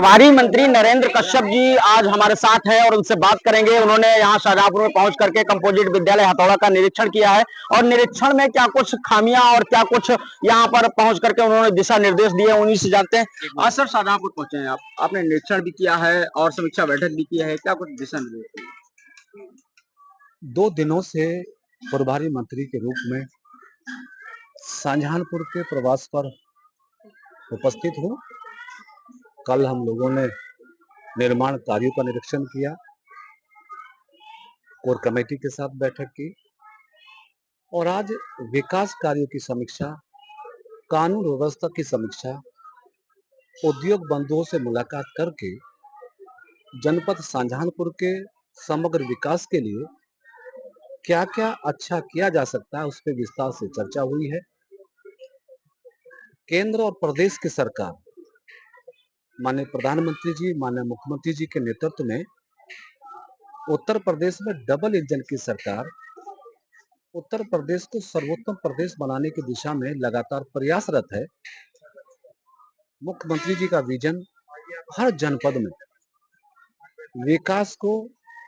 प्रभारी मंत्री नरेंद्र कश्यप जी आज हमारे साथ हैं और उनसे बात करेंगे। उन्होंने यहाँ शाहजहांपुर में पहुंच करके कंपोजिट विद्यालय हथौड़ा का निरीक्षण किया है और निरीक्षण में क्या कुछ खामियां और क्या कुछ यहाँ पर पहुंच करके उन्होंने दिशा निर्देश दिए, उन्हीं से जानते हैं। आज सर शाहजहांपुर पहुंचे हैं आपने निरीक्षण भी किया है और समीक्षा बैठक भी किया है, क्या कुछ दिशा निर्देश? 2 दिनों से प्रभारी मंत्री के रूप में शाहजहांपुर के प्रवास पर उपस्थित हूँ। कल हम लोगों ने निर्माण कार्यों का निरीक्षण किया, कोर कमेटी के साथ बैठक की और आज विकास कार्यों की समीक्षा, कानून व्यवस्था की समीक्षा, उद्योग बंधुओं से मुलाकात करके जनपद शाहजहांपुर के समग्र विकास के लिए क्या क्या अच्छा किया जा सकता है उस पर विस्तार से चर्चा हुई है। केंद्र और प्रदेश की सरकार, माननीय प्रधानमंत्री जी, माननीय मुख्यमंत्री जी के नेतृत्व में उत्तर प्रदेश में डबल इंजन की सरकार उत्तर प्रदेश को सर्वोत्तम प्रदेश बनाने की दिशा में लगातार प्रयासरत है। मुख्यमंत्री जी का विजन हर जनपद में विकास को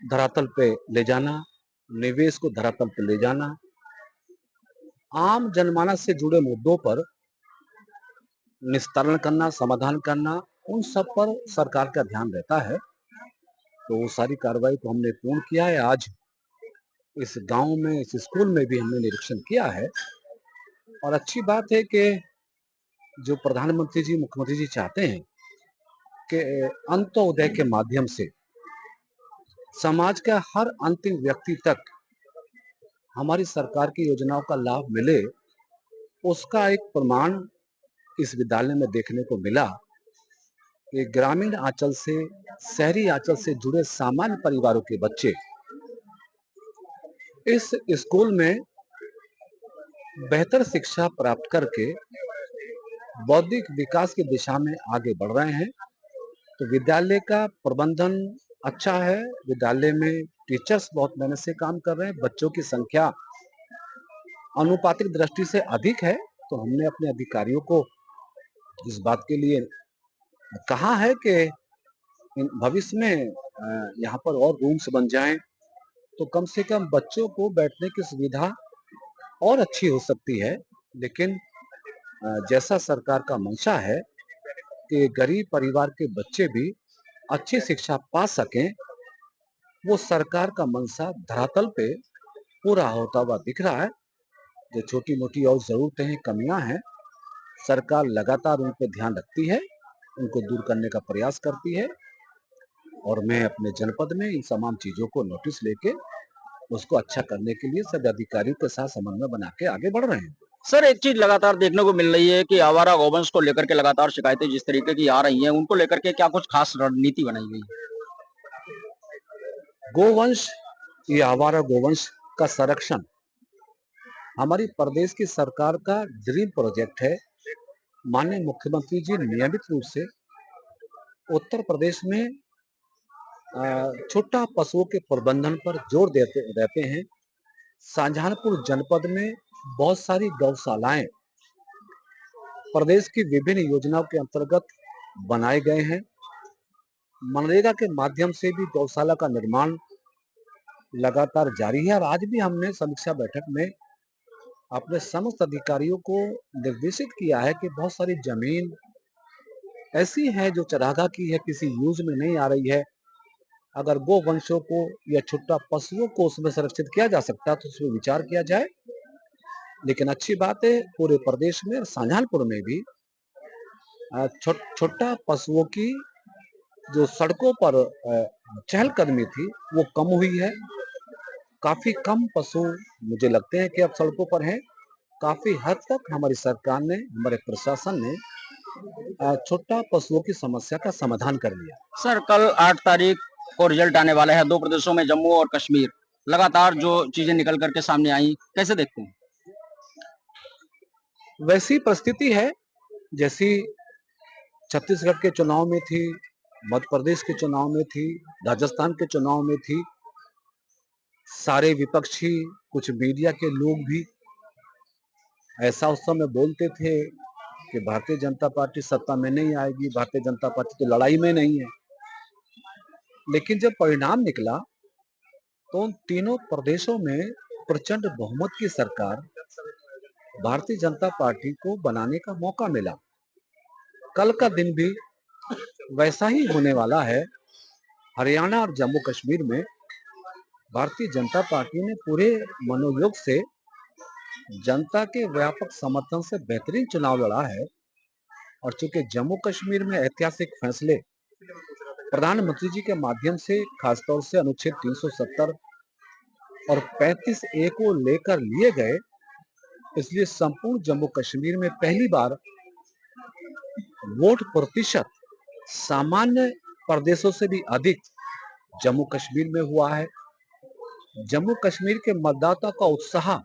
धरातल पे ले जाना, निवेश को धरातल पे ले जाना, आम जनमानस से जुड़े मुद्दों पर निस्तारण करना, समाधान करना, उन सब पर सरकार का ध्यान रहता है। तो वो सारी कार्रवाई को हमने पूर्ण किया है। आज इस गांव में, इस स्कूल में भी हमने निरीक्षण किया है और अच्छी बात है कि जो प्रधानमंत्री जी, मुख्यमंत्री जी चाहते हैं कि अंत्योदय के माध्यम से समाज का हर अंतिम व्यक्ति तक हमारी सरकार की योजनाओं का लाभ मिले, उसका एक प्रमाण इस विद्यालय में देखने को मिला कि ग्रामीण आंचल से, शहरी आंचल से जुड़े सामान्य परिवारों के बच्चे इस स्कूल में बेहतर शिक्षा प्राप्त करके बौद्धिक विकास की दिशा में आगे बढ़ रहे हैं। तो विद्यालय का प्रबंधन अच्छा है, विद्यालय में टीचर्स बहुत मेहनत से काम कर रहे हैं, बच्चों की संख्या अनुपातिक दृष्टि से अधिक है। तो हमने अपने अधिकारियों को इस बात के लिए कहा है कि भविष्य में यहाँ पर और रूम्स बन जाएं तो कम से कम बच्चों को बैठने की सुविधा और अच्छी हो सकती है। लेकिन जैसा सरकार का मंशा है कि गरीब परिवार के बच्चे भी अच्छी शिक्षा पा सकें, वो सरकार का मंशा धरातल पे पूरा होता हुआ दिख रहा है। जो छोटी मोटी और जरूरतें हैं, कमियां हैं, सरकार लगातार उन पर ध्यान रखती है, उनको दूर करने का प्रयास करती है और मैं अपने जनपद में इन तमाम चीजों को नोटिस लेके उसको अच्छा करने के लिए सभी अधिकारियों के साथ समन्वय बना के आगे बढ़ रहे हैं। सर एक चीज लगातार देखने को मिल रही है कि आवारा गौवंश को लेकर के लगातार शिकायतें जिस तरीके की आ रही हैं, उनको लेकर के क्या कुछ खास रणनीति बनाई गई है? गोवंश या आवारा गोवंश का संरक्षण हमारी प्रदेश की सरकार का ड्रीम प्रोजेक्ट है। माननीय मुख्यमंत्री जी नियमित रूप से उत्तर प्रदेश में छोटा पशुओं के प्रबंधन पर जोर देते रहते हैं। शाहजहांपुर जनपद में बहुत सारी गौशालाएं प्रदेश की विभिन्न योजनाओं के अंतर्गत बनाए गए हैं। मनरेगा के माध्यम से भी गौशाला का निर्माण लगातार जारी है और आज भी हमने समीक्षा बैठक में अपने समस्त अधिकारियों को निर्देशित किया है कि बहुत सारी जमीन ऐसी है जो चरागाह की है, किसी यूज में नहीं आ रही है। अगर गो वंशों को या छोटा पशुओं को उसमें संरक्षित किया जा सकता है तो उसमें विचार किया जाए। लेकिन अच्छी बात है, पूरे प्रदेश में शाहजहांपुर में भी छोटा पशुओं की जो सड़कों पर चहलकदमी थी वो कम हुई है। काफी कम पशु मुझे लगते हैं कि अब सड़कों पर हैं। काफी हद तक हमारी सरकार ने, हमारे प्रशासन ने छोटा पशुओं की समस्या का समाधान कर लिया। सर कल 8 तारीख को रिजल्ट आने वाला है, 2 प्रदेशों में जम्मू और कश्मीर, लगातार जो चीजें निकल करके सामने आई, कैसे देखते हैं? वैसी परिस्थिति है जैसी छत्तीसगढ़ के चुनाव में थी, मध्य प्रदेश के चुनाव में थी, राजस्थान के चुनाव में थी। सारे विपक्षी, कुछ मीडिया के लोग भी ऐसा उस समय बोलते थे कि भारतीय जनता पार्टी सत्ता में नहीं आएगी, भारतीय जनता पार्टी तो लड़ाई में नहीं है। लेकिन जब परिणाम निकला तो उन तीनों प्रदेशों में प्रचंड बहुमत की सरकार भारतीय जनता पार्टी को बनाने का मौका मिला। कल का दिन भी वैसा ही होने वाला है। हरियाणा और जम्मू कश्मीर में भारतीय जनता पार्टी ने पूरे मनोयोग से जनता के व्यापक समर्थन से बेहतरीन चुनाव लड़ा है। और चूंकि जम्मू कश्मीर में ऐतिहासिक फैसले प्रधानमंत्री जी के माध्यम से, खासतौर से अनुच्छेद 370 और 35A को लेकर लिए गए, इसलिए संपूर्ण जम्मू कश्मीर में पहली बार वोट प्रतिशत सामान्य प्रदेशों से भी अधिक जम्मू कश्मीर में हुआ है। जम्मू कश्मीर के मतदाता का उत्साह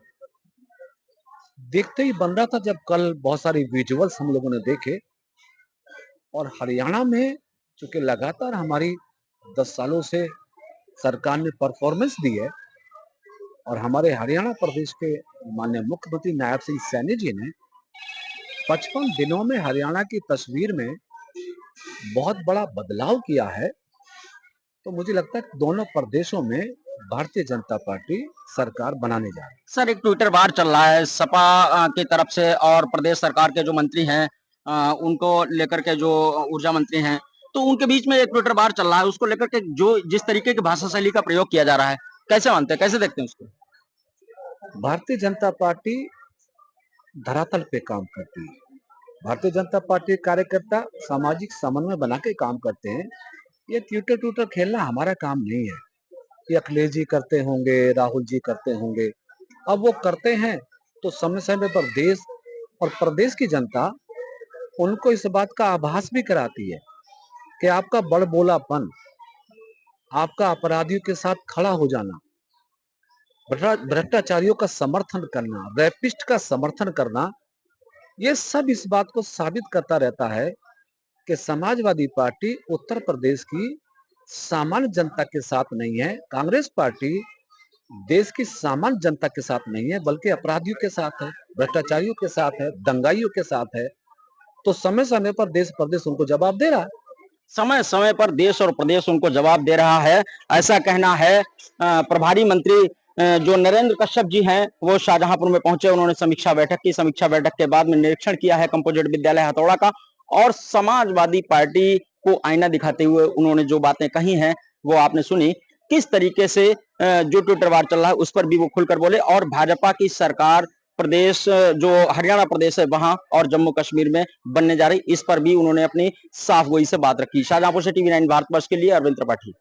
देखते ही बन रहा था जब कल बहुत सारी विजुअल्स हम लोगों ने देखे। और हरियाणा में चूंकि लगातार हमारी 10 सालों से सरकार ने परफॉर्मेंस दी है और हमारे हरियाणा प्रदेश के माननीय मुख्यमंत्री नायब सिंह सैनी जी ने 55 दिनों में हरियाणा की तस्वीर में बहुत बड़ा बदलाव किया है, तो मुझे लगता है कि दोनों प्रदेशों में भारतीय जनता पार्टी सरकार बनाने जा रही है। सर, एक ट्विटर वार चल रहा है सपा की तरफ से और प्रदेश सरकार के जो मंत्री हैं उनको लेकर के, जो ऊर्जा मंत्री हैं, तो उनके बीच में एक ट्विटर वार चल रहा है। उसको लेकर के जो जिस तरीके की भाषा शैली का प्रयोग किया जा रहा है, कैसे मानते हैं, कैसे देखते हैं उसको? भारतीय जनता पार्टी धरातल पे काम करती है। भारतीय जनता पार्टी के कार्यकर्ता सामाजिक समन्वय बना के काम करते हैं। ये ट्विटर ट्विटर खेलना हमारा काम नहीं है। ये अखिलेश जी करते होंगे, राहुल जी करते होंगे। अब वो करते हैं तो समय समय पर देश और प्रदेश की जनता उनको इस बात का आभास भी कराती है कि आपका बड़बोलापन, आपका अपराधियों के साथ खड़ा हो जाना, भ्रष्टाचारियों का समर्थन करना, रैपिस्ट का समर्थन करना, ये सब इस बात को साबित करता रहता है कि समाजवादी पार्टी उत्तर प्रदेश की सामान्य जनता के साथ नहीं है। कांग्रेस पार्टी देश की सामान्य जनता के साथ नहीं है, बल्कि अपराधियों के साथ है, भ्रष्टाचारियों के साथ है, दंगाइयों के साथ है। तो समय समय पर देश प्रदेश उनको जवाब दे रहा है। समय समय पर देश और प्रदेश उनको जवाब दे रहा है, ऐसा कहना है प्रभारी मंत्री जो नरेंद्र कश्यप जी हैं, वो शाहजहांपुर में पहुंचे। उन्होंने समीक्षा बैठक की। समीक्षा बैठक के बाद में निरीक्षण किया है कंपोजिट विद्यालय हथौड़ा का, और समाजवादी पार्टी को आईना दिखाते हुए उन्होंने जो बातें कही हैं वो आपने सुनी। किस तरीके से जो ट्विटर वार चल रहा है उस पर भी वो खुलकर बोले, और भाजपा की सरकार प्रदेश जो हरियाणा प्रदेश है वहां और जम्मू कश्मीर में बनने जा रही, इस पर भी उन्होंने अपनी साफ गोई से बात रखी। शाहजहांपुर से टीवी 9 भारतवर्ष के लिए अरविंद त्रिपाठी।